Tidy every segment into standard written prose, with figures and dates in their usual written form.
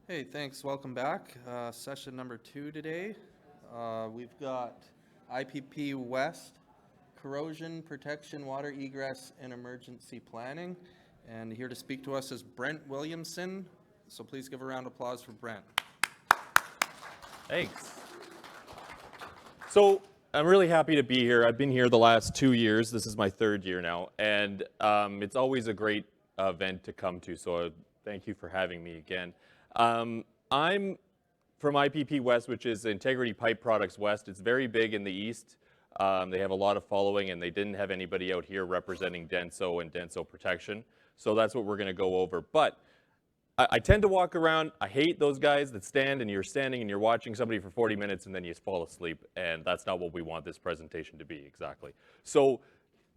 Hey, thanks. Welcome back. Session number 2 today. We've got IPP West, Corrosion Protection, Water Egress, and Emergency Planning. And here to speak to us is Brent Williamson. So please give a round of applause for Brent. Thanks. So I'm really happy to be here. I've been here the last 2 years. This is my third year now. And it's always a great event to come to. So thank you for having me again. I'm from IPP West, which is Integrity Pipe Products West. It's very big in the east. They have a lot of following, and they didn't have anybody out here representing Denso and Denso Protection. So that's what we're going to go over. But I tend to walk around. I hate those guys that stand and you're standing and you're watching somebody for 40 minutes and then you fall asleep. And that's not what we want this presentation to be exactly. So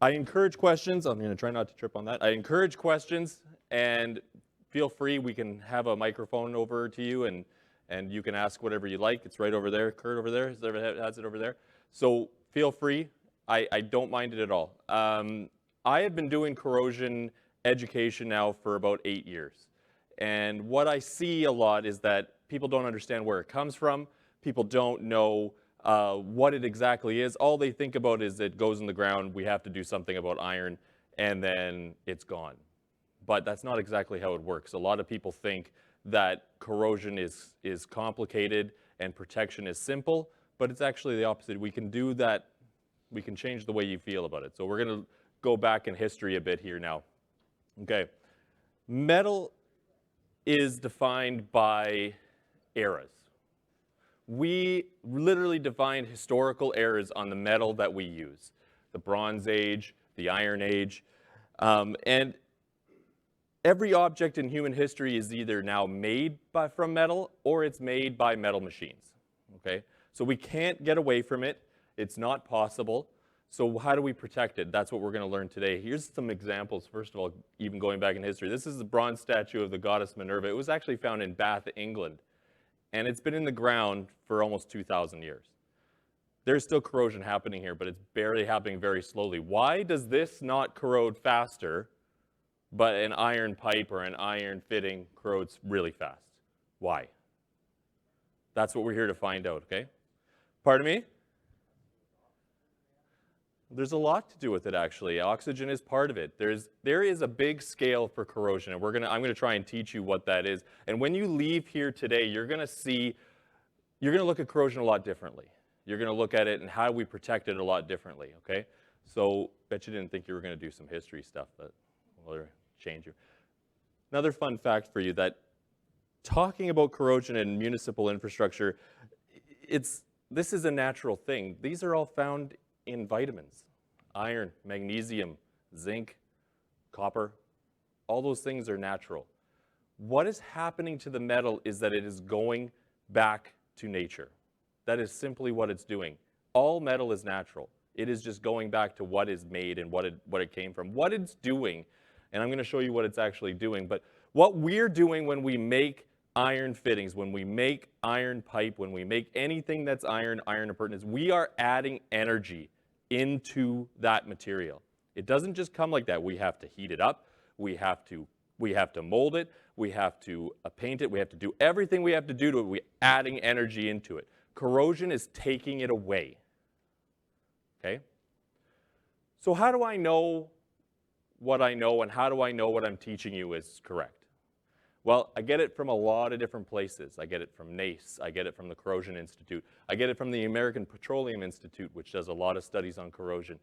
I encourage questions. I'm going to try not to trip on that. I encourage questions, and feel free. We can have a microphone over to you, and you can ask whatever you like. It's right over there. Kurt over there has it over there. So feel free. I don't mind it at all. I have been doing corrosion education now for about 8 years. And what I see a lot is that people don't understand where it comes from. People don't know what it exactly is. All they think about is it goes in the ground, we have to do something about iron, and then it's gone. But that's not exactly how it works. A lot of people think that corrosion is complicated and protection is simple, but it's actually the opposite. We can do that. We can change the way you feel about it. So we're going to go back in history a bit here now. Okay. Metal is defined by eras. We literally define historical eras on the metal that we use. The Bronze Age, the Iron Age, and every object in human history is either now made from metal or it's made by metal machines, okay? So we can't get away from it. It's not possible. So how do we protect it? That's what we're going to learn today. Here's some examples. First of all, even going back in history, this is the bronze statue of the goddess Minerva. It was actually found in Bath, England, and it's been in the ground for almost 2,000 years. There's still corrosion happening here, but it's barely happening very slowly. Why does this not corrode faster, but an iron pipe or an iron fitting corrodes really fast? Why? That's what we're here to find out, okay? Pardon me? There's a lot to do with it, actually. Oxygen is part of it. There is a big scale for corrosion, and I'm going to try and teach you what that is. And when you leave here today, you're going to look at corrosion a lot differently. You're going to look at it and how we protect it a lot differently, okay? So, bet you didn't think you were going to do some history stuff, but we'll change you. Another fun fact for you, that talking about corrosion in municipal infrastructure, this is a natural thing. These are all found in vitamins: iron, magnesium, zinc, copper. All those things are natural. What is happening to the metal is that it is going back to nature. That is simply what it's doing. All metal is natural. It is just going back to what is made and what it came from. What it's doing, and I'm going to show you what it's actually doing, but what we're doing when we make iron fittings, when we make iron pipe, when we make anything that's iron appurtenance, we are adding energy into that material. It doesn't just come like that. We have to heat it up. We have to mold it. We have to paint it. We have to do everything we have to do to it. We're adding energy into it. Corrosion is taking it away. Okay? So how do I know what I know, and how do I know what I'm teaching you is correct? Well, I get it from a lot of different places. I get it from NACE. I get it from the Corrosion Institute. I get it from the American Petroleum Institute, which does a lot of studies on corrosion.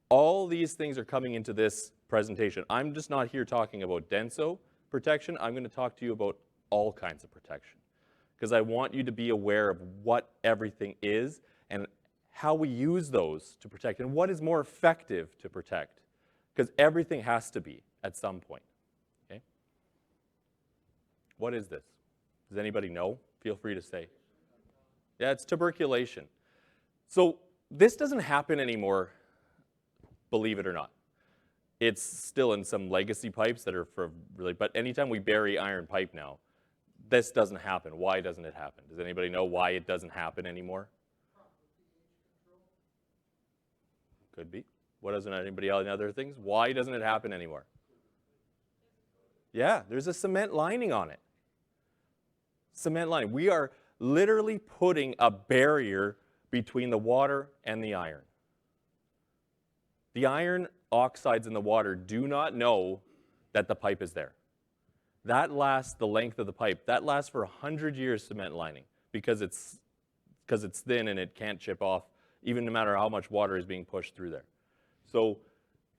All these things are coming into this presentation. I'm just not here talking about Denso protection. I'm going to talk to you about all kinds of protection, because I want you to be aware of what everything is and how we use those to protect and what is more effective to protect, because everything has to be at some point. Okay? What is this? Does anybody know? Feel free to say. Yeah, it's tuberculation. So this doesn't happen anymore, believe it or not. It's still in some legacy pipes that are but anytime we bury iron pipe now, this doesn't happen. Why doesn't it happen? Does anybody know why it doesn't happen anymore? Could be. What doesn't anybody else, other things? Why doesn't it happen anymore? Yeah, there's a cement lining on it. cement lining. We are literally putting a barrier between the water and the iron. The iron oxides in the water do not know that the pipe is there. That lasts the length of the pipe. That lasts for 100 years, cement lining, because it's thin and it can't chip off, even no matter how much water is being pushed through there. So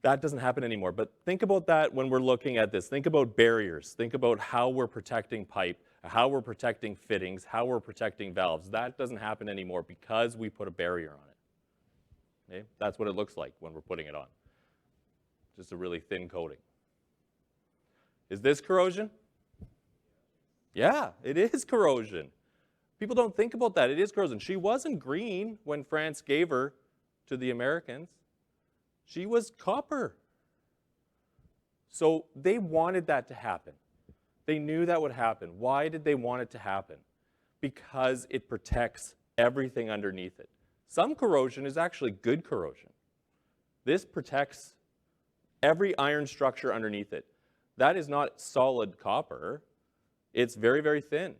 that doesn't happen anymore. But think about that when we're looking at this. Think about barriers. Think about how we're protecting pipe, how we're protecting fittings, how we're protecting valves. That doesn't happen anymore because we put a barrier on it. Okay? That's what it looks like when we're putting it on. Just a really thin coating. Is this corrosion? Yeah, it is corrosion. People don't think about that. It is corrosion. She wasn't green when France gave her to the Americans. She was copper. So they wanted that to happen. They knew that would happen. Why did they want it to happen? Because it protects everything underneath it. Some corrosion is actually good corrosion. This protects every iron structure underneath it. That is not solid copper. It's very, very thin.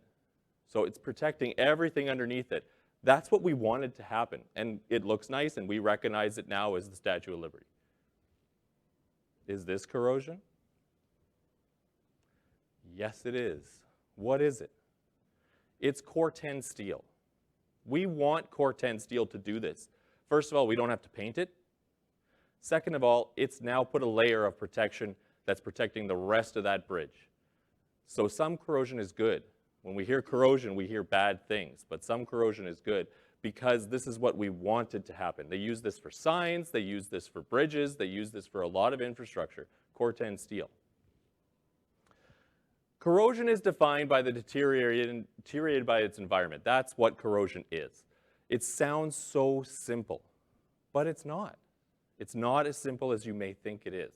So it's protecting everything underneath it. That's what we wanted to happen. And it looks nice, and we recognize it now as the Statue of Liberty. Is this corrosion? Yes, it is. What is it? It's Core 10 steel. We want Core 10 steel to do this. First of all, we don't have to paint it. Second of all, it's now put a layer of protection that's protecting the rest of that bridge. So some corrosion is good. When we hear corrosion, we hear bad things, but some corrosion is good because this is what we wanted to happen. They use this for signs, they use this for bridges, they use this for a lot of infrastructure, Core 10 steel. Corrosion is defined by the deteriorated by its environment. That's what corrosion is. It sounds so simple, but it's not. It's not as simple as you may think it is.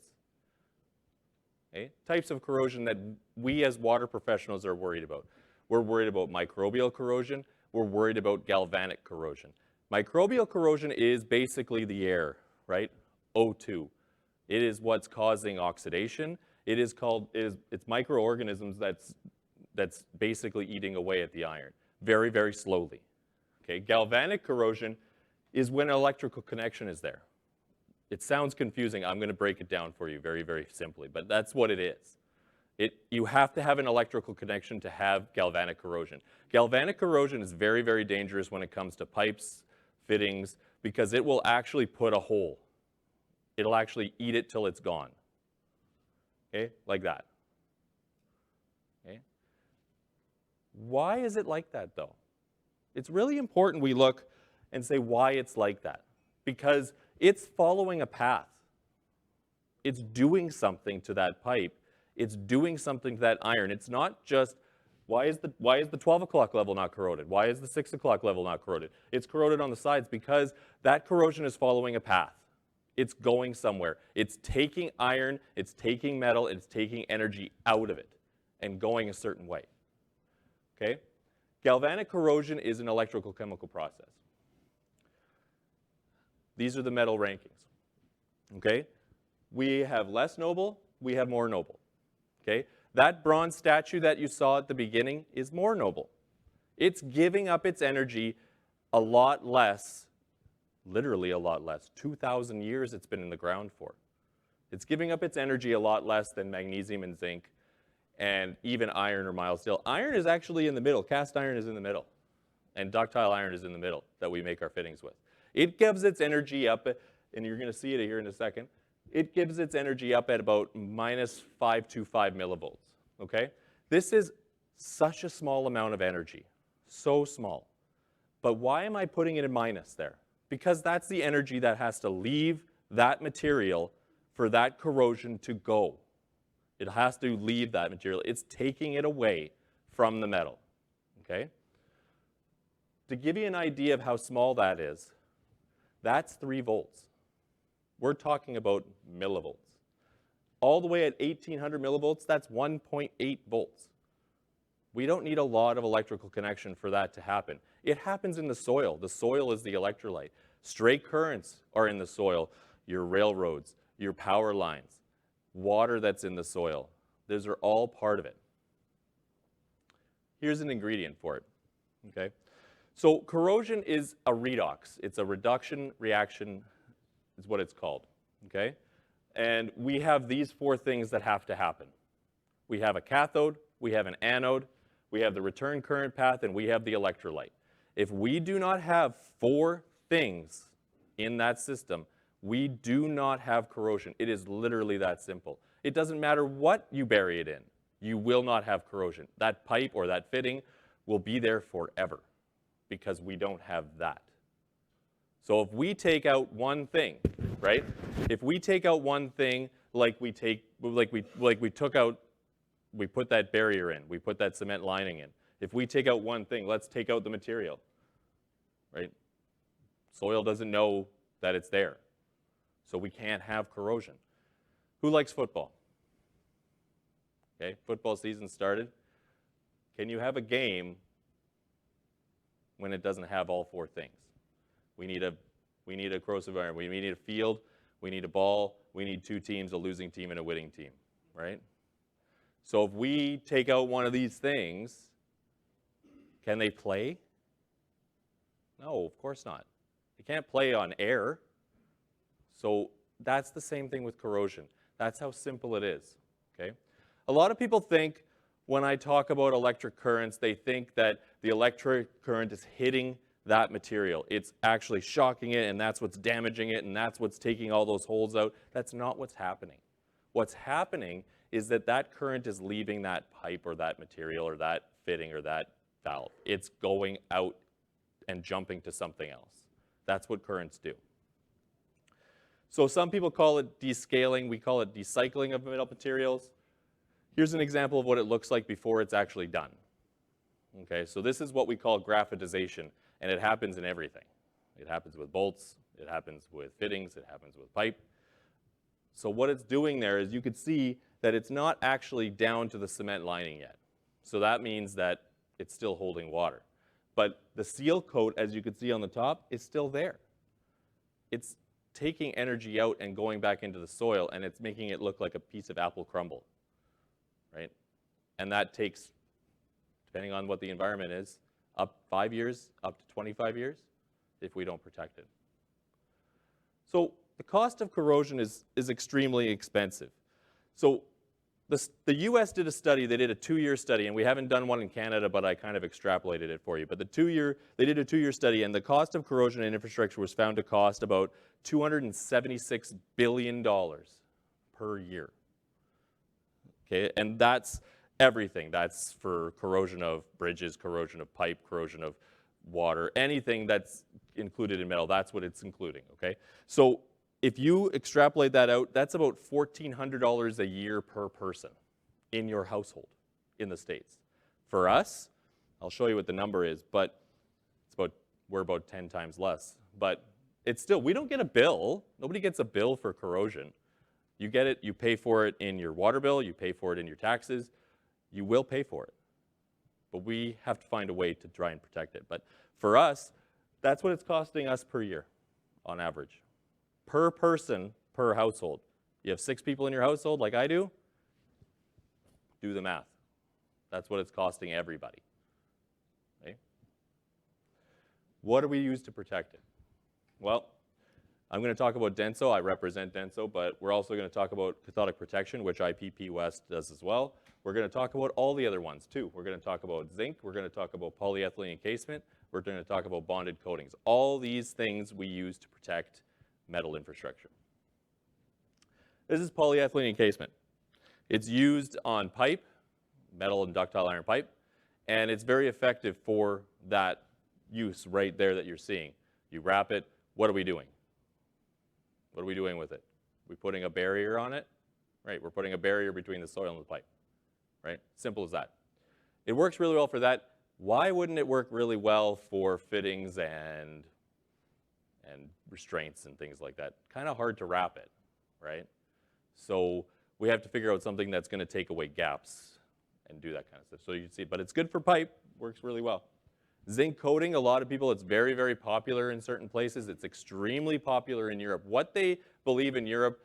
Okay? Types of corrosion that we as water professionals are worried about. We're worried about microbial corrosion. We're worried about galvanic corrosion. Microbial corrosion is basically the air, right? O2. It is what's causing oxidation. It's microorganisms that's basically eating away at the iron very, very slowly. Okay? Galvanic corrosion is when an electrical connection is there. It sounds confusing. I'm going to break it down for you very, very simply, but that's what it is. You have to have an electrical connection to have galvanic corrosion. Galvanic corrosion is very, very dangerous when it comes to pipes, fittings, because it will actually put a hole. It'll actually eat it till it's gone. Okay, like that. Okay. Why is it like that, though? It's really important we look and say why it's like that. Because it's following a path. It's doing something to that pipe. It's doing something to that iron. It's not just, why is the 12 o'clock level not corroded? Why is the 6 o'clock level not corroded? It's corroded on the sides because that corrosion is following a path. It's going somewhere. It's taking iron, it's taking metal, it's taking energy out of it and going a certain way. Okay? Galvanic corrosion is an electrical chemical process. These are the metal rankings. Okay? We have less noble, we have more noble. Okay? That bronze statue that you saw at the beginning is more noble. It's giving up its energy a lot less, literally a lot less. 2,000 years it's been in the ground for. It's giving up its energy a lot less than magnesium and zinc and even iron or mild steel. Iron is actually in the middle. Cast iron is in the middle. And ductile iron is in the middle that we make our fittings with. It gives its energy up, and you're going to see it here in a second. It gives its energy up at about minus 525 millivolts. Okay? This is such a small amount of energy. So small. But why am I putting it in minus there? Because that's the energy that has to leave that material for that corrosion to go. It has to leave that material. It's taking it away from the metal. Okay? To give you an idea of how small that is, that's 3 volts. We're talking about millivolts. All the way at 1800 millivolts, that's 1.8 volts. We don't need a lot of electrical connection for that to happen. It happens in the soil. The soil is the electrolyte. Stray currents are in the soil. Your railroads, your power lines, water that's in the soil. Those are all part of it. here's an ingredient for it, okay? So corrosion is a redox. It's a reduction reaction is what it's called, okay? And we have these 4 things that have to happen. We have a cathode, we have an anode, we have the return current path, and we have the electrolyte. If we do not have 4 things in that system, we do not have corrosion. It is literally that simple. It doesn't matter what you bury it in. You will not have corrosion. That pipe or that fitting will be there forever because we don't have that. So if we take out one thing, right? If we take out one thing like we put that barrier in, we put that cement lining in. If we take out one thing, let's take out the material, right? Soil doesn't know that it's there. So we can't have corrosion. Who likes football? Okay, football season started. Can you have a game when it doesn't have all 4 things? We need a corrosive iron. We need a field. We need a ball. We need 2 teams, a losing team and a winning team, right? So if we take out one of these things, can they play? No, of course not. They can't play on air. So that's the same thing with corrosion. That's how simple it is, okay? A lot of people think when I talk about electric currents, they think that the electric current is hitting that material. It's actually shocking it, and that's what's damaging it, and that's what's taking all those holes out. That's not what's happening. What's happening is that that current is leaving that pipe or that material or that fitting or that valve. It's going out and jumping to something else. That's what currents do. So some people call it descaling. We call it decycling of metal materials. Here's an example of what it looks like before it's actually done. Okay, so this is what we call graphitization, and it happens in everything. It happens with bolts, it happens with fittings, it happens with pipe. So what it's doing there is you could see that it's not actually down to the cement lining yet. So that means that it's still holding water. But the seal coat, as you can see on the top, is still there. It's taking energy out and going back into the soil, and it's making it look like a piece of apple crumble, right? And that takes, depending on what the environment is, up 5 years, up to 25 years, if we don't protect it. So the cost of corrosion is extremely expensive. So the US did a study, they did a 2-year study, and we haven't done one in Canada, but I kind of extrapolated it for you. But they did a 2-year study, and the cost of corrosion in infrastructure was found to cost about $276 billion per year. Okay, and that's everything. That's for corrosion of bridges, corrosion of pipe, corrosion of water, anything that's included in metal, that's what it's including, okay? So if you extrapolate that out, that's about $1,400 a year per person in your household in the States. For us, I'll show you what the number is, but we're about 10 times less. But it's still, we don't get a bill. Nobody gets a bill for corrosion. You get it, you pay for it in your water bill, you pay for it in your taxes, you will pay for it. But we have to find a way to try and protect it. But for us, that's what it's costing us per year on average. Per person, per household. You have 6 people in your household like I do, do the math. That's what it's costing everybody. Okay? What do we use to protect it? Well, I'm going to talk about Denso. I represent Denso, but we're also going to talk about Cathodic Protection, which IPP West does as well. We're going to talk about all the other ones too. We're going to talk about zinc. We're going to talk about polyethylene encasement. We're going to talk about bonded coatings. All these things we use to protect metal infrastructure. This is polyethylene encasement. It's used on pipe, metal and ductile iron pipe, and it's very effective for that use right there that you're seeing. You wrap it. What are we doing? What are we doing with it? We're putting a barrier on it, right? We're putting a barrier between the soil and the pipe, right? Simple as that. It works really well for that. Why wouldn't it work really well for fittings and restraints and things like that? Kind of hard to wrap it, right? So we have to figure out something that's going to take away gaps and do that kind of stuff. So you can see, but it's good for pipe, works really well. Zinc coating, a lot of people, it's very, very popular in certain places. It's extremely popular in Europe. What they believe in Europe,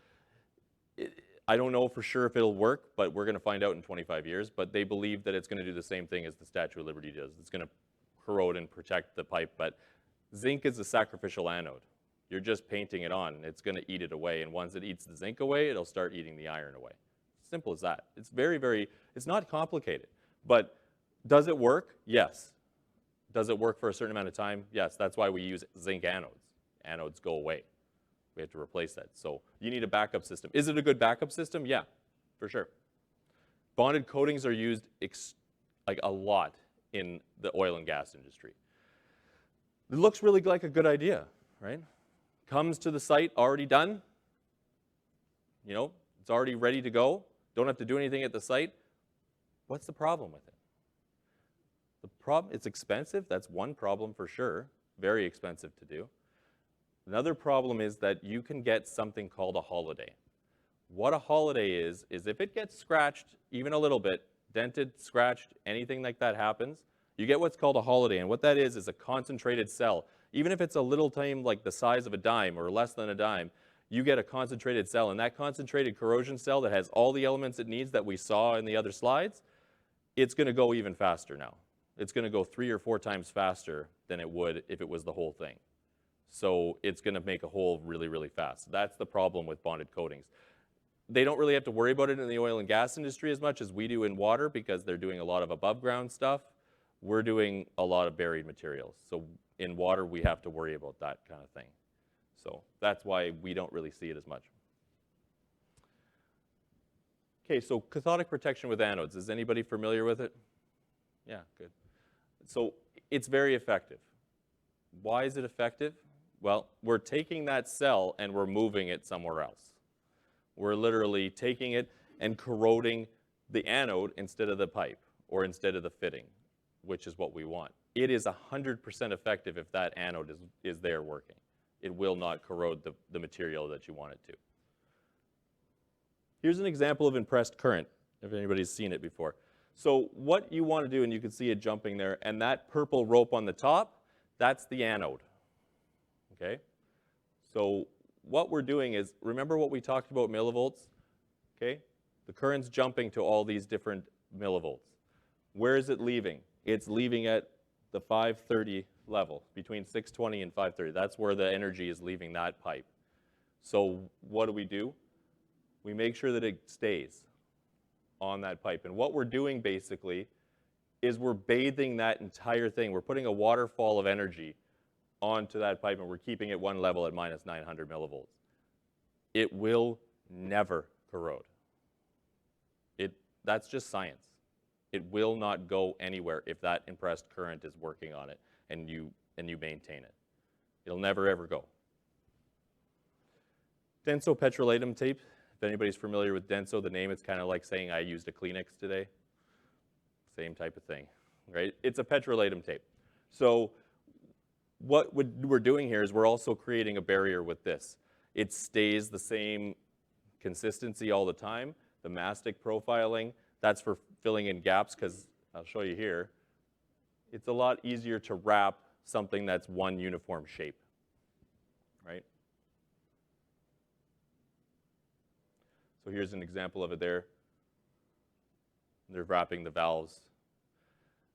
I don't know for sure if it'll work, but we're going to find out in 25 years. But they believe that it's going to do the same thing as the Statue of Liberty does. It's going to corrode and protect the pipe. But zinc is a sacrificial anode. You're just painting it on. It's going to eat it away. And once it eats the zinc away, it'll start eating the iron away. Simple as that. It's it's not complicated. But does it work? Yes. Does it work for a certain amount of time? Yes. That's why we use zinc anodes. Anodes go away. We have to replace that. So you need a backup system. Is it a good backup system? Yeah, for sure. Bonded coatings are used like a lot in the oil and gas industry. It looks really like a good idea, right? Comes to the site already done. You know, it's already ready to go. Don't have to do anything at the site. What's the problem with it? The problem, it's expensive. That's one problem for sure. Very expensive to do. Another problem is that you can get something called a holiday. What a holiday is if it gets scratched even a little bit, dented, scratched, anything like that happens, you get what's called a holiday. And what that is a concentrated cell. Even if it's a little tiny, like the size of a dime or less than a dime, you get a concentrated cell. And that concentrated corrosion cell that has all the elements it needs that we saw in the other slides, it's going to go even faster now. It's going to go 3 or 4 times faster than it would if it was the whole thing. So it's going to make a hole really, really fast. That's the problem with bonded coatings. They don't really have to worry about it in the oil and gas industry as much as we do in water because they're doing a lot of above ground stuff. We're doing a lot of buried materials. So in water, we have to worry about that kind of thing. So that's why we don't really see it as much. Okay, so cathodic protection with anodes. Is anybody familiar with it? Yeah, good. So it's very effective. Why is it effective? Well, we're taking that cell and we're moving it somewhere else. We're literally taking it and corroding the anode instead of the pipe or instead of the fitting, which is what we want. It is 100% effective if that anode is there working. It will not corrode the material that you want it to. Here's an example of impressed current, if anybody's seen it before. So what you want to do, and you can see it jumping there, and that purple rope on the top, that's the anode. Okay? So what we're doing is, remember what we talked about millivolts? Okay? The current's jumping to all these different millivolts. Where is it leaving? It's leaving at the 530 level, between 620 and 530. That's where the energy is leaving that pipe. So what do? We make sure that it stays on that pipe. And what we're doing basically is we're bathing that entire thing. We're putting a waterfall of energy onto that pipe and we're keeping it one level at minus 900 millivolts. It will never corrode. That's just science. It will not go anywhere if that impressed current is working on it and you maintain it. It'll never ever go. Denso petrolatum tape. If anybody's familiar with Denso, the name, it's kind of like saying I used a Kleenex today. Same type of thing, right? It's a petrolatum tape. So what we're doing here is we're also creating a barrier with this. It stays the same consistency all the time. The mastic profiling, that's for filling in gaps because I'll show you here. It's a lot easier to wrap something that's one uniform shape, right? So here's an example of it there. They're wrapping the valves.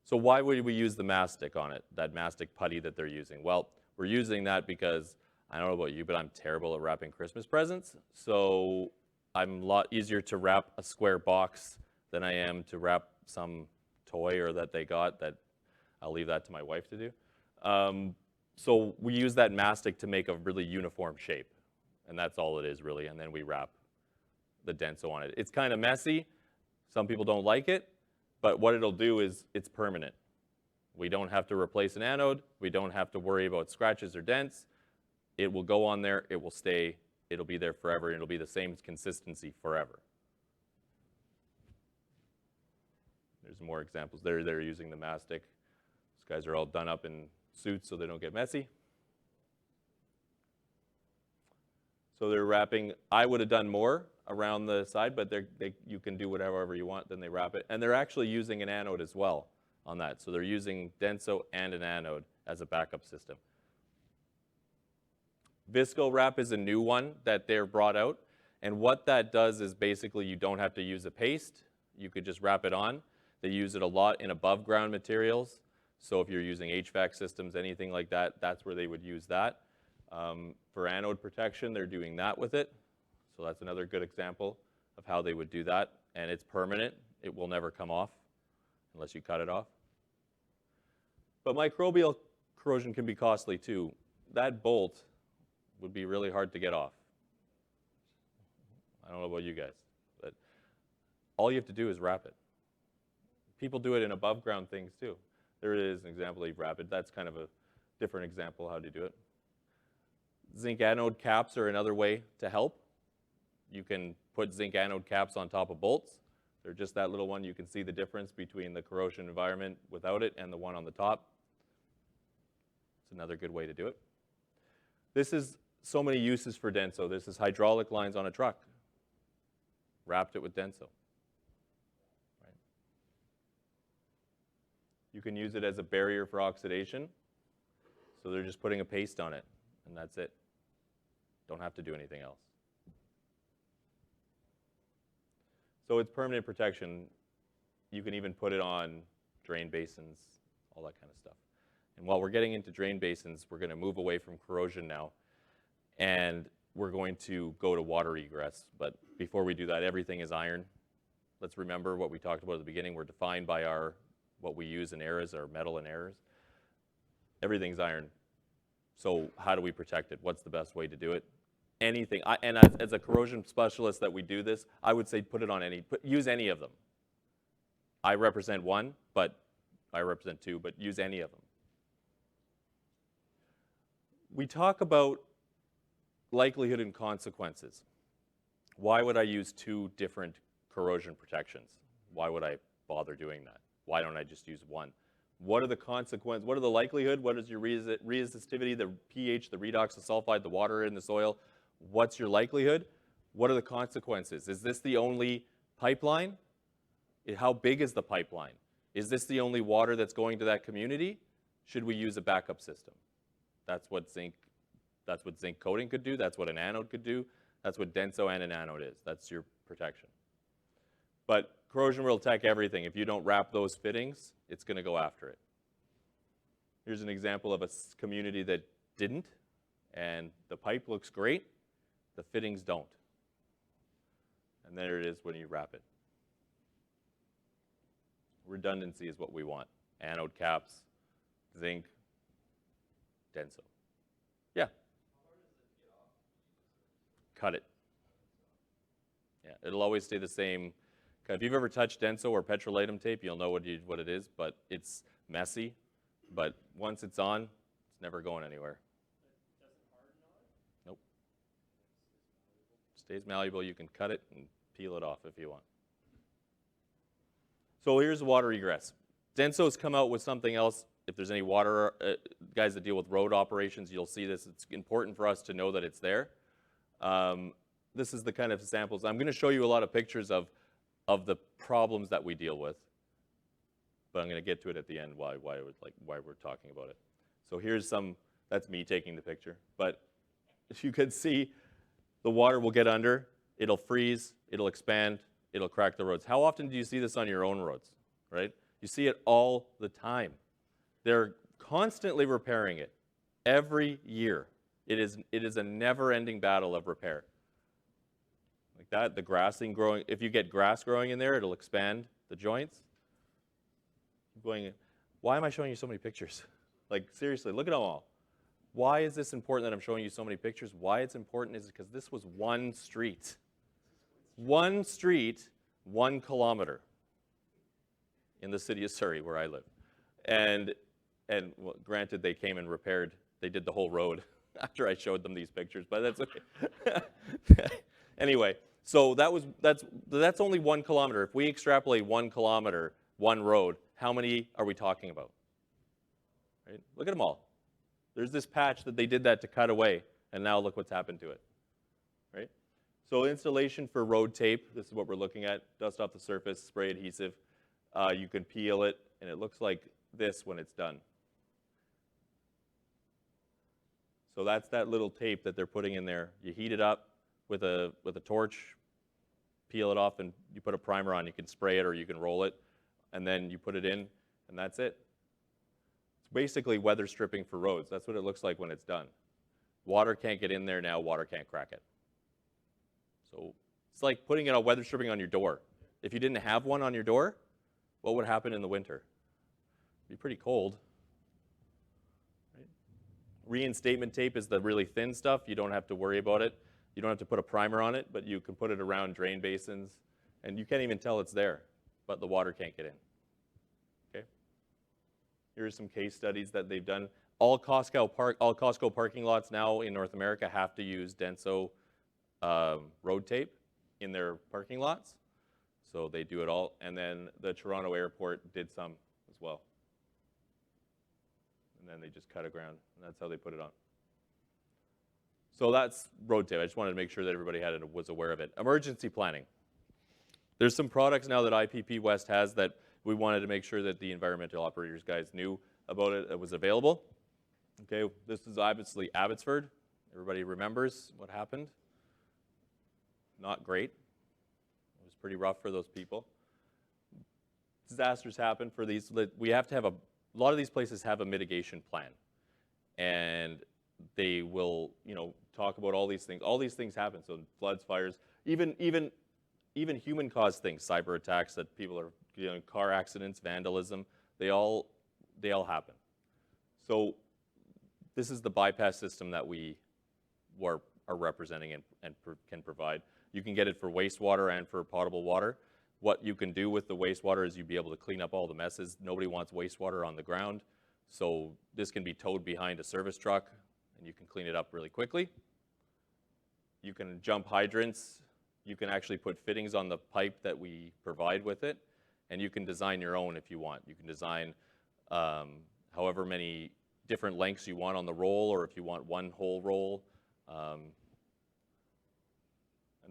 So why would we use the mastic on it, that mastic putty that they're using? Well, we're using that because, I don't know about you, but I'm terrible at wrapping Christmas presents. So I'm a lot easier to wrap a square box than I am to wrap some toy or that they got that I'll leave that to my wife to do. So we use that mastic to make a really uniform shape. And that's all it is really. And then we wrap the Denso on it. It's kind of messy. Some people don't like it. But what it'll do is it's permanent. We don't have to replace an anode. We don't have to worry about scratches or dents. It will go on there. It will stay. It'll be there forever. And it'll be the same consistency forever. There's more examples there. They're using the mastic. These guys are all done up in suits so they don't get messy. So they're wrapping. I would have done more around the side, but you can do whatever you want, then they wrap it. And they're actually using an anode as well on that. So they're using Denso and an anode as a backup system. Visco Wrap is a new one that they're brought out. And what that does is basically you don't have to use a paste. You could just wrap it on. They use it a lot in above ground materials. So if you're using HVAC systems, anything like that, that's where they would use that. For anode protection, they're doing that with it. So that's another good example of how they would do that. And it's permanent. It will never come off unless you cut it off. But microbial corrosion can be costly too. That bolt would be really hard to get off. I don't know about you guys, but all you have to do is wrap it. People do it in above ground things too. There is an example of wrap it. That's kind of a different example how to do it. Zinc anode caps are another way to help. You can put zinc anode caps on top of bolts. They're just that little one. You can see the difference between the corrosion environment without it and the one on the top. It's another good way to do it. This is so many uses for Denso. This is hydraulic lines on a truck. Wrapped it with Denso. Right. You can use it as a barrier for oxidation. So they're just putting a paste on it, and that's it. Don't have to do anything else. So it's permanent protection. You can even put it on drain basins, all that kind of stuff. And while we're getting into drain basins, we're going to move away from corrosion now, and we're going to go to water egress. But before we do that, everything is iron. Let's remember what we talked about at the beginning. We're defined by what we use in errors, our metal in errors. Everything's iron. So how do we protect it? What's the best way to do it? Anything. And as a corrosion specialist that we do this, I would say use any of them. I represent one, but I represent two, but use any of them. We talk about likelihood and consequences. Why would I use two different corrosion protections? Why would I bother doing that? Why don't I just use one? What are the consequences? What are the likelihood? What is your resistivity, the pH, the redox, the sulfide, the water in the soil? What's your likelihood? What are the consequences? Is this the only pipeline? How big is the pipeline? Is this the only water that's going to that community? Should we use a backup system? That's what zinc coating could do. That's what an anode could do. That's what Denso and an anode is. That's your protection. But corrosion will attack everything. If you don't wrap those fittings, it's going to go after it. Here's an example of a community that didn't, and the pipe looks great. The fittings don't. And there it is when you wrap it. Redundancy is what we want. Anode caps, zinc, Denso. Yeah. Cut it. Yeah, it'll always stay the same. If you've ever touched Denso or Petrolatum tape, you'll know what it is, but it's messy. But once it's on, it's never going anywhere. Nope. Stays malleable. You can cut it and peel it off if you want. So here's water egress. Denso's come out with something else. If there's any water guys that deal with road operations, you'll see this. It's important for us to know that it's there. This is the kind of samples. I'm going to show you a lot of pictures of the problems that we deal with, but I'm going to get to it at the end why we're talking about it. So here's that's me taking the picture. But if you can see, the water will get under, it'll freeze, it'll expand, it'll crack the roads. How often do you see this on your own roads, right? You see it all the time. They're constantly repairing it every year. It is a never-ending battle of repair. Like that, the grassing growing, if you get grass growing in there, it'll expand the joints. Why am I showing you so many pictures? Like, seriously, look at them all. Why is this important that I'm showing you so many pictures? Why it's important is because this was one street. One street, 1 kilometer in the city of Surrey, where I live. And well, granted, they came and repaired, they did the whole road after I showed them these pictures, but that's okay. Anyway, so that's only 1 kilometer. If we extrapolate 1 kilometer, one road, how many are we talking about? Right? Look at them all. There's this patch that they did that to cut away, and now look what's happened to it. Right? So installation for road tape, this is what we're looking at. Dust off the surface, spray adhesive. You can peel it, and it looks like this when it's done. So that's that little tape that they're putting in there. You heat it up, with a torch, peel it off, and you put a primer on. You can spray it or you can roll it, and then you put it in, and that's it. It's basically weather stripping for roads. That's what it looks like when it's done. Water can't get in there now. Water can't crack it. So it's like putting a weather stripping on your door. If you didn't have one on your door, what would happen in the winter? It'd be pretty cold. Right? Reinstatement tape is the really thin stuff. You don't have to worry about it. You don't have to put a primer on it, but you can put it around drain basins, and you can't even tell it's there, but the water can't get in. Okay? Here are some case studies that they've done. All Costco parking lots now in North America have to use Denso road tape in their parking lots. So they do it all. And then the Toronto airport did some as well. And then they just cut around, and that's how they put it on. So that's road tape. I just wanted to make sure that everybody was aware of it. Emergency planning. There's some products now that IPP West has that we wanted to make sure that the environmental operators guys knew about it. It was available. Okay, this is obviously Abbotsford. Everybody remembers what happened. Not great. It was pretty rough for those people. Disasters happen for these. We have to have a lot of these places have a mitigation plan, and they will, talk about all these things. All these things happen. So floods, fires, even human-caused things, cyber attacks that people are, car accidents, vandalism. They all happen. So this is the bypass system that we are representing and can provide. You can get it for wastewater and for potable water. What you can do with the wastewater is you'd be able to clean up all the messes. Nobody wants wastewater on the ground. So this can be towed behind a service truck, and you can clean it up really quickly. You can jump hydrants. You can actually put fittings on the pipe that we provide with it, and you can design your own if you want. You can design however many different lengths you want on the roll, or if you want one whole roll. And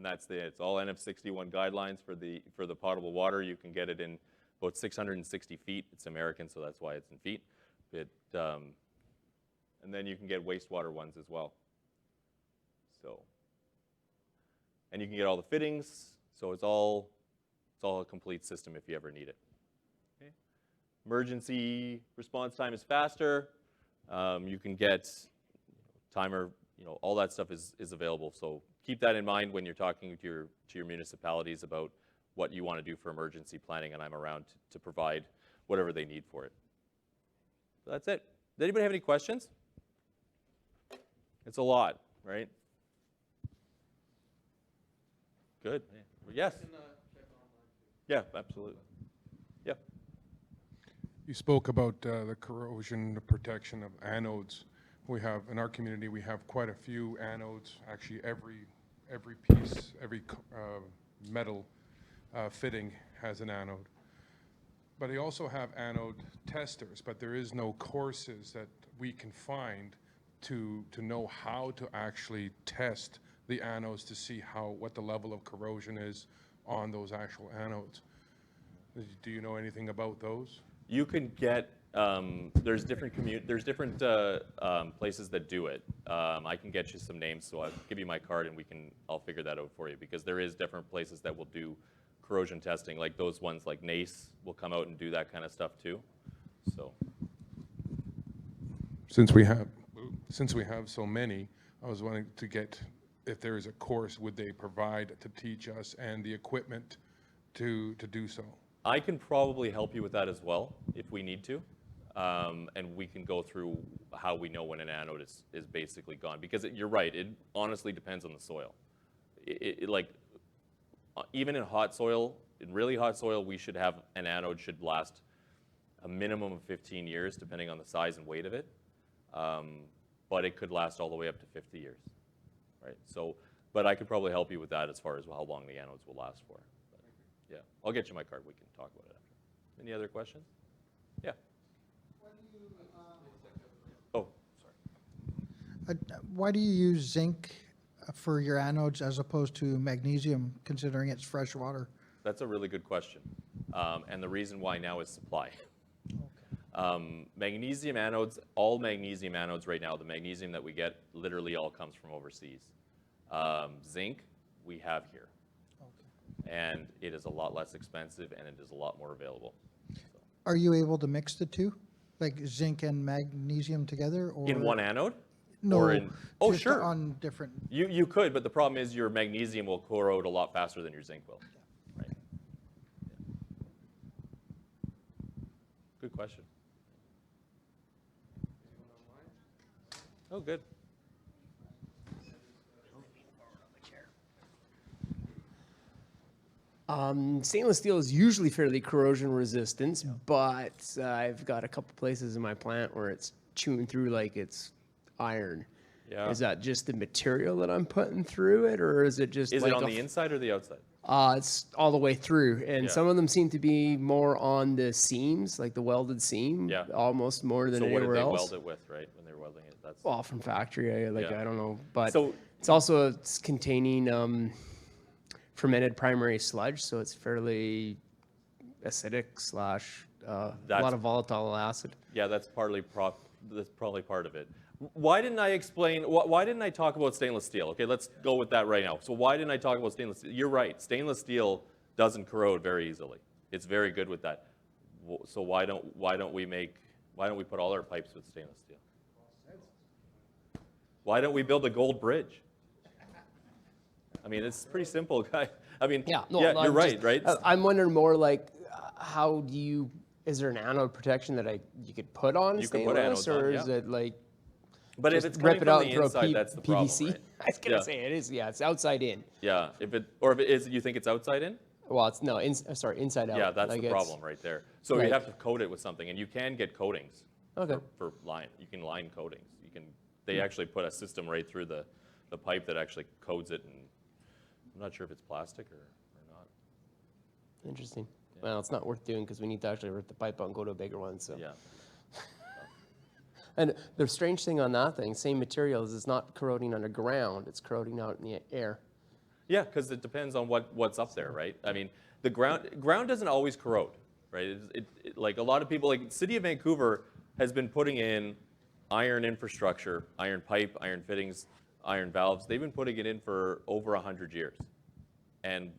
that's it's all NF61 guidelines for the potable water. You can get it in about 660 feet. It's American, so that's why it's in feet. And then you can get wastewater ones as well. And you can get all the fittings, so it's all a complete system if you ever need it. Okay. Emergency response time is faster. You can get timer, all that stuff is available. So keep that in mind when you're talking to your municipalities about what you want to do for emergency planning, and I'm around to provide whatever they need for it. So that's it. Does anybody have any questions? It's a lot, right? Good. Yes. Yeah, absolutely. Yeah. You spoke about the corrosion, the protection of anodes. We have, in our community, we have quite a few anodes. Actually, every piece, every metal fitting has an anode. But they also have anode testers, but there is no courses that we can find to know how to actually test the anodes to see what the level of corrosion is on those actual anodes. Do you know anything about those? You can get, there's different places that do it. I can get you some names, so I'll give you my card and I'll figure that out for you, because there is different places that will do corrosion testing, like those ones like NACE will come out and do that kind of stuff too. So since we have so many, I was wanting to get, if there is a course, would they provide to teach us and the equipment to do so? I can probably help you with that as well if we need to, and we can go through how we know when an anode is basically gone, because you're right, it honestly depends on the soil. Like even in hot soil, in really hot soil, we should have an anode should last a minimum of 15 years depending on the size and weight of it, but it could last all the way up to 50 years, right? So, but I could probably help you with that as far as how long the anodes will last for. But, yeah, I'll get you my card. We can talk about it after. Any other questions? Yeah. Oh, sorry. Why do you use zinc for your anodes as opposed to magnesium, considering it's fresh water? That's a really good question. And the reason why now is supply. Okay. Magnesium anodes, all magnesium anodes right now, the magnesium that we get literally all comes from overseas. Zinc, we have here. And it is a lot less expensive and it is a lot more available. So. Are you able to mix the two, like zinc and magnesium together, or In one anode? No, Or in, oh, just sure. on different. You could, but the problem is your magnesium will corrode a lot faster than your zinc will. Right. Yeah. Good question. Oh, good. Stainless steel is usually fairly corrosion resistant, but I've got a couple places in my plant where it's chewing through like it's iron. Yeah. Is that just the material that I'm putting through it, or is it just Is like it on the inside or the outside? It's all the way through, and Yeah. some of them seem to be more on the seams, like the welded seam, Yeah. almost more than So what did anywhere they else. weld it with, right? When they were welding it, that's Well, from factory, Yeah. I don't know, but So- it's also containing fermented primary sludge, so it's fairly acidic slash a That's- lot of volatile acid. yeah. That's probably part of it. Why didn't I explain? Why didn't I talk about stainless steel? Okay, let's go with that right now. So why didn't I talk about stainless steel? You're right. Stainless steel doesn't corrode very easily. It's very good with that. So why don't we put all our pipes with stainless steel? Why don't we build a gold bridge? I mean, it's pretty simple, guy. I mean, Yeah, no, you're I'm right, just- right? I'm wondering more like, how do you? Is there an anode protection that you could put on You can put stainless, anodes on, or yeah. is it like But if just it's rip coming it from out the and throw inside, that's the problem, PVC? right? I was gonna Yeah. say it is. Yeah, it's outside in. Yeah, if it is, you think it's outside in? Well, it's no, inside out. Yeah, that's Like the it's- problem right there. So Right. you have to coat it with something, and you can get coatings Okay. for line. You can line coatings. They actually put a system right through the pipe that actually coats it, and I'm not sure if it's plastic or not. Interesting. Well, it's not worth doing because we need to actually rip the pipe out and go to a bigger one. So. Yeah. And the strange thing on that thing, same material, is it's not corroding underground; it's corroding out in the air. Yeah, because it depends on what's up there, right? I mean, the ground doesn't always corrode, right? Like a lot of people, like City of Vancouver has been putting in iron infrastructure, iron pipe, iron fittings, iron valves. They've been putting it in for over 100 years. And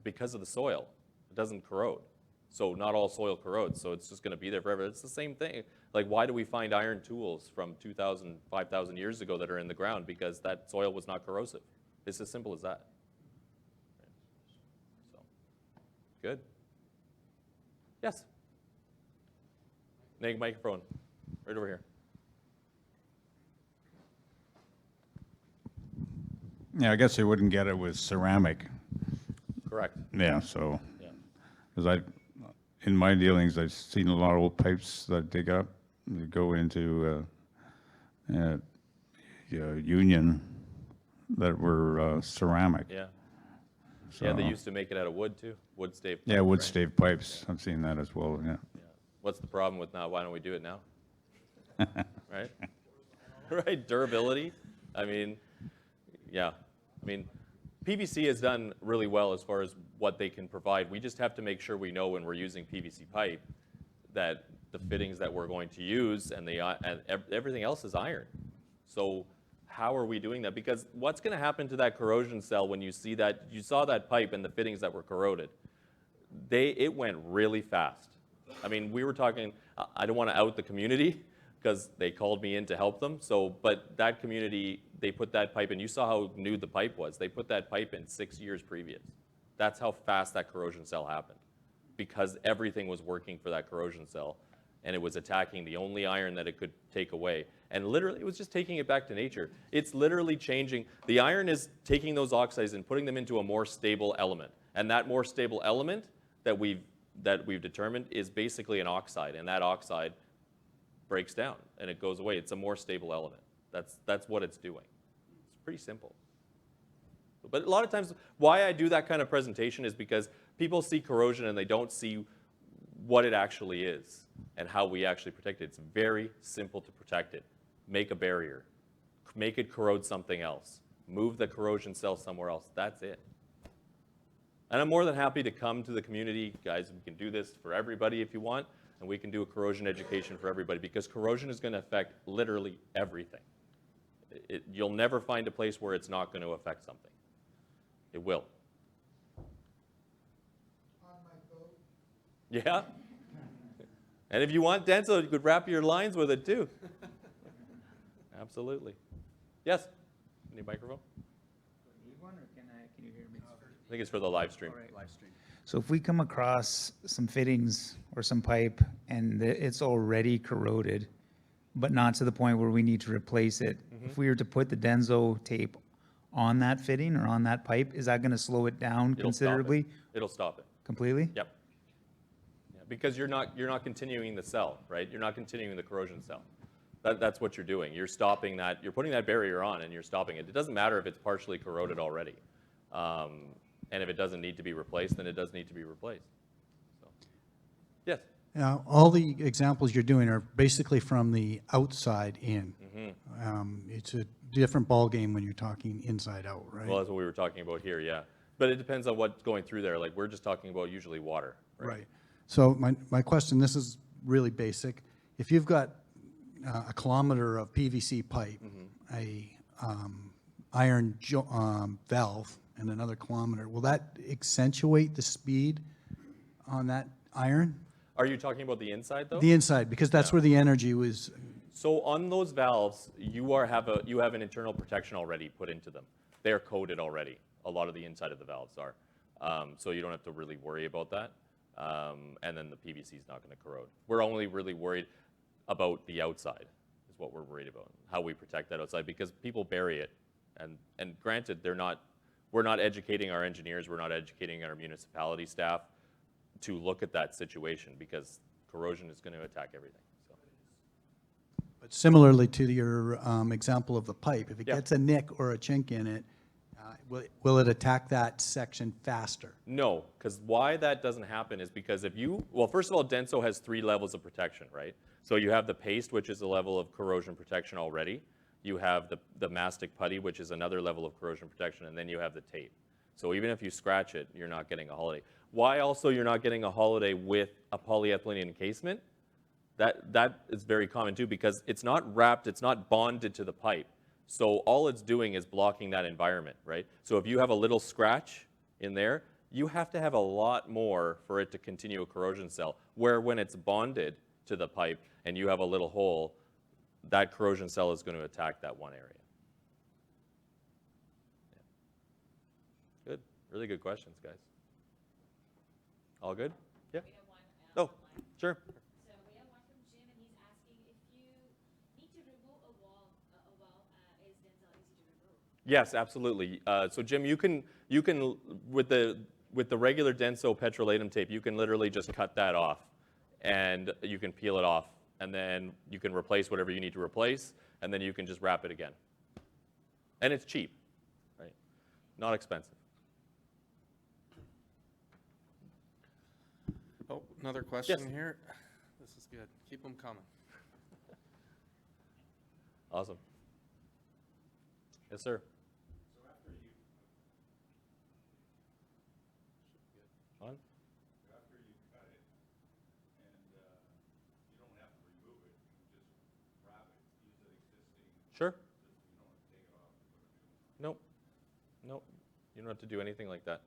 because of the soil, it doesn't corrode. So not all soil corrodes, so it's just going to be there forever. It's the same thing. Like, why do we find iron tools from 2,000, 5,000 years ago that are in the ground? Because that soil was not corrosive. It's as simple as that. So, good. Yes? Microphone, right over here. Yeah, I guess they wouldn't get it with ceramic. Correct. Yeah, so, Yeah. because in my dealings, I've seen a lot of old pipes that dig up, that go into Union that were ceramic. Yeah. So, Yeah, they used to make it out of wood too. Wood stave. Yeah, pipe, wood right? stave pipes. I've seen that as well, yeah. Yeah. What's the problem with now? Why don't we do it now? Right? Right, durability. I mean, yeah. I mean, PVC has done really well as far as what they can provide. We just have to make sure we know when we're using PVC pipe that the fittings that we're going to use and everything else is iron. So how are we doing that? Because what's going to happen to that corrosion cell when you saw that pipe and the fittings that were corroded? It went really fast. I mean, we were talking, I don't want to out the community because they called me in to help them. But that community, they put that pipe in. You saw how new the pipe was. They put that pipe in 6 years previous. That's how fast that corrosion cell happened, because everything was working for that corrosion cell, and it was attacking the only iron that it could take away. And literally, it was just taking it back to nature. It's literally changing. The iron is taking those oxides and putting them into a more stable element. And that more stable element that we've determined is basically an oxide, and that oxide breaks down and it goes away. It's a more stable element. That's what it's doing. It's pretty simple. But a lot of times, why I do that kind of presentation is because people see corrosion and they don't see what it actually is and how we actually protect it. It's very simple to protect it. Make a barrier. Make it corrode something else. Move the corrosion cell somewhere else. That's it. And I'm more than happy to come to the community. Guys, we can do this for everybody if you want, and we can do a corrosion education for everybody, because corrosion is going to affect literally everything. You'll never find a place where it's not going to affect something. It will. Yeah. And if you want Denso, you could wrap your lines with it too. Absolutely. Yes? Any microphone? Need one, or can you hear me? I think it's for the live stream. All right, live stream. So if we come across some fittings or some pipe and it's already corroded, but not to the point where we need to replace it, if we were to put the Denso tape on that fitting or on that pipe, is that going to slow it down It'll considerably? It'll stop it. Completely? Yep. Yeah, because you're not continuing the cell, right? You're not continuing the corrosion cell. That's what you're doing. You're stopping that. You're putting that barrier on and you're stopping it. It doesn't matter if it's partially corroded already. And if it doesn't need to be replaced, then it does need to be replaced. So, yes. Now, all the examples you're doing are basically from the outside in. It's a different ballgame when you're talking inside out, right? Well, that's what we were talking about here, yeah. But it depends on what's going through there. Like, we're just talking about usually water, right? Right. So my question, this is really basic. If you've got a kilometer of PVC pipe, a iron valve, and another kilometer, will that accentuate the speed on that iron? Are you talking about the inside, though? The inside, because that's where the energy was. So on those valves, you have an internal protection already put into them. They are coated already. A lot of the inside of the valves are. So you don't have to really worry about that. And then the PVC is not going to corrode. We're only really worried about the outside is what we're worried about, how we protect that outside, because people bury it. And granted, we're not educating our engineers, we're not educating our municipality staff to look at that situation, because corrosion is going to attack everything. So. But similarly to your example of the pipe, if it Yeah. gets a nick or a chink in it, will it attack that section faster? No, because why that doesn't happen is because well, first of all, Denso has 3 levels of protection, right? So you have the paste, which is a level of corrosion protection already. You have the mastic putty, which is another level of corrosion protection, and then you have the tape. So even if you scratch it, you're not getting a holiday. Why also you're not getting a holiday with a polyethylene encasement? That is very common too, because it's not wrapped, it's not bonded to the pipe. So all it's doing is blocking that environment, right? So if you have a little scratch in there, you have to have a lot more for it to continue a corrosion cell, where when it's bonded to the pipe and you have a little hole, that corrosion cell is going to attack that one area. Yeah. Good. Really good questions, guys. All good? Yeah? We have one Oh, sure. So we have one from Jim, and he's asking if you need to remove a well, is Denso easy to remove? Yes, absolutely. So Jim, you can with the regular Denso Petrolatum tape, you can literally just cut that off, and you can peel it off, and then you can replace whatever you need to replace, and then you can just wrap it again. And it's cheap, right? Not expensive. Oh, another question Yes. here. This is good. Keep them coming. Awesome. Yes, sir. On? Sure. Nope. Nope. You don't have to do anything like that.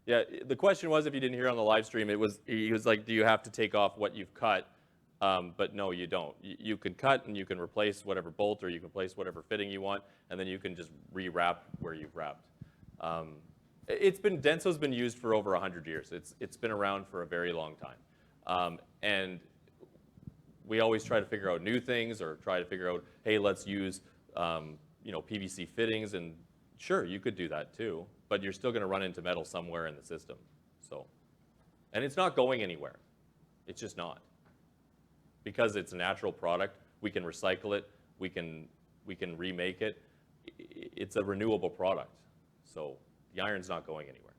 Yeah, the question was, if you didn't hear on the live stream, he was like, do you have to take off what you've cut? But no, you don't. You can cut and you can replace whatever bolt, or you can place whatever fitting you want, and then you can just re-wrap where you've wrapped. Denso's been used for over 100 years. It's been around for a very long time. And we always try to figure out new things, or try to figure out, hey, let's use PVC fittings, and sure, you could do that too, but you're still going to run into metal somewhere in the system. So, and it's not going anywhere. It's just not. Because it's a natural product, we can recycle it, we can remake it. It's a renewable product. So the iron's not going anywhere.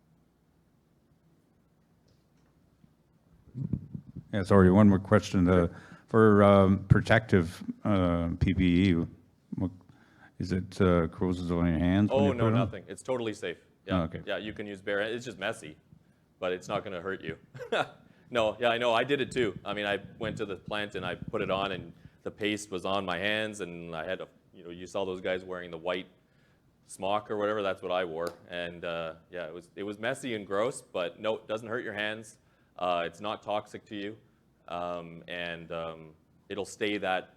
Yeah, sorry, one more question. For protective PPE, is it corrosive on your hands? when Oh, you no, put it on? nothing. It's totally safe. Yeah, Oh, okay. Yeah, you can use bare hands. It's just messy, but it's not going to hurt you. No, yeah, I know. I did it too. I mean, I went to the plant and I put it on, and the paste was on my hands, and I had to, you saw those guys wearing the white smock or whatever, that's what I wore. And yeah, it was messy and gross, but no, it doesn't hurt your hands. It's not toxic to you. And it'll stay that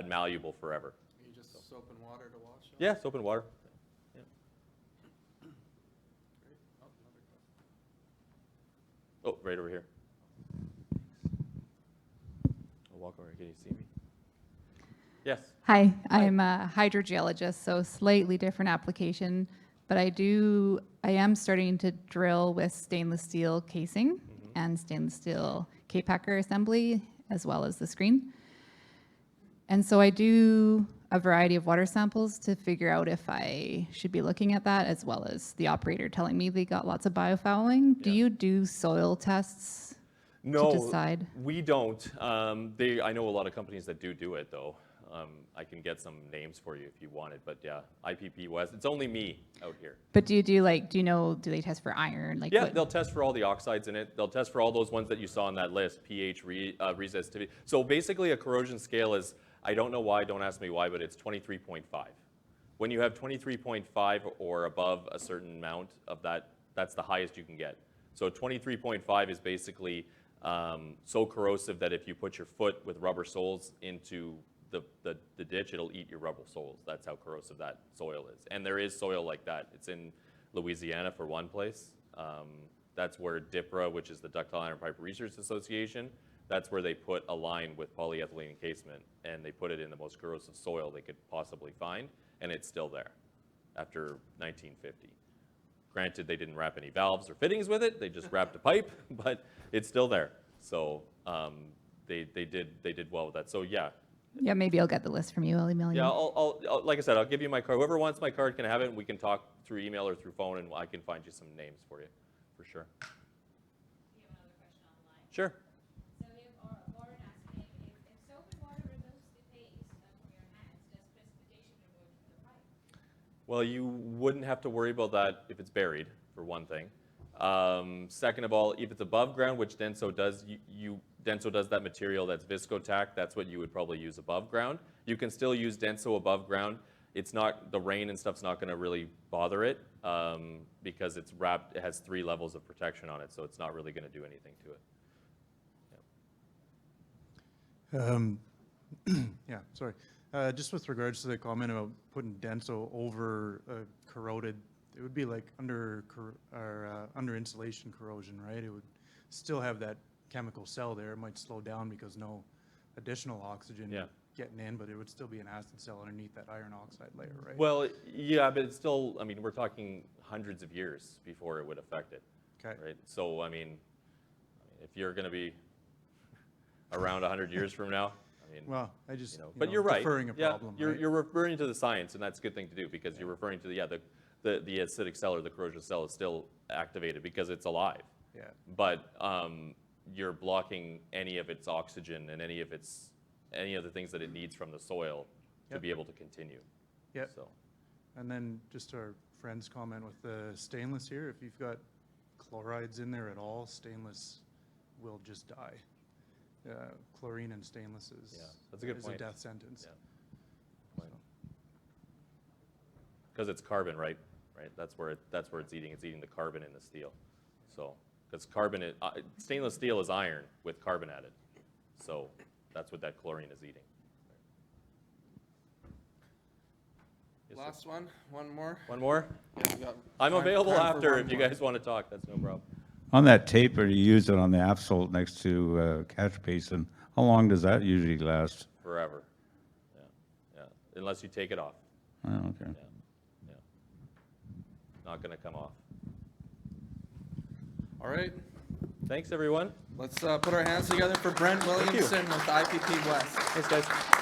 malleable forever. You just soap and water to wash off? Yeah, soap and water. Yeah. Great. Oh, another question. Oh, right over here. I'll walk over. Can you see me? Yes. Hi, I'm a hydrogeologist, so slightly different application, but I am starting to drill with stainless steel casing and stainless steel K-Packer assembly, as well as the screen. And so I do a variety of water samples to figure out if I should be looking at that, as well as the operator telling me they got lots of biofouling. Do you do soil tests to decide? We don't. I know a lot of companies that do it, though. I can get some names for you if you wanted, but yeah, IPP West, it's only me out here. But do they test for iron? Like Yeah, they'll test for all the oxides in it. They'll test for all those ones that you saw on that list, pH, resistivity. So basically a corrosion scale is, I don't know why, don't ask me why, but it's 23.5. When you have 23.5 or above a certain amount of that, that's the highest you can get. So 23.5 is basically so corrosive that if you put your foot with rubber soles into the ditch, it'll eat your rubber soles. That's how corrosive that soil is. And there is soil like that. It's in Louisiana for one place. That's where DIPRA, which is the Ductile Iron Pipe Research Association, that's where they put a line with polyethylene encasement, and they put it in the most corrosive soil they could possibly find, and it's still there after 1950. Granted, they didn't wrap any valves or fittings with it. They just wrapped a pipe, but it's still there. So they did well with that. So yeah. Yeah, maybe I'll get the list from you. I'll email you. Yeah, I'll like I said, I'll give you my card. Whoever wants my card can have it, and we can talk through email or through phone, and I can find you some names for you, for sure. We have another question online. Sure. So we have Warren asking, if soap and water removes the paste from your hands, does precipitation remove the pipe? Well, you wouldn't have to worry about that if it's buried, for one thing. Second of all, if it's above ground, which Denso does, Denso does that material that's Visco-Tac, that's what you would probably use above ground. You can still use Denso above ground. It's not, the rain and stuff's not gonna really bother it because it's wrapped, it has 3 levels of protection on it, so it's not really gonna do anything to it. Yeah, sorry. Just with regards to the comment about putting Denso over corroded, it would be like under insulation corrosion, right? It would still have that chemical cell there. It might slow down because no additional oxygen getting in, but it would still be an acid cell underneath that iron oxide layer, right? Well, yeah, but it's still, I mean, we're talking hundreds of years before it would affect it. Okay. Right? So, I mean, if you're going to be around 100 years from now, I mean, well, I just, but you're right. Deferring a problem, you're, right? you're referring to the science, and that's a good thing to do because you're referring to the acidic cell or the corrosion cell is still activated because it's alive. Yeah. But you're blocking any of its oxygen and any of the things that it needs from the soil to be able to continue. Yep. So. And then just our friend's comment with the stainless here, if you've got chlorides in there at all, stainless will just die. Chlorine and stainless is, that's a good is point. a death sentence. Yeah. Because it's carbon, right? Right. That's where it's eating. It's eating the carbon in the steel. So, because stainless steel is iron with carbon added. So that's what that chlorine is eating. Yes, Last one more. One more? Yeah, we got I'm time- available time for after one if you more. guys want to talk. That's no problem. On that taper you use it on the asphalt next to catch basin, how long does that usually last? Forever. Yeah. Unless you take it off. Oh, okay. Yeah. Not going to come off. All right, Thanks, everyone. let's put our hands together for Brent Williamson with IPP West. Thanks, guys.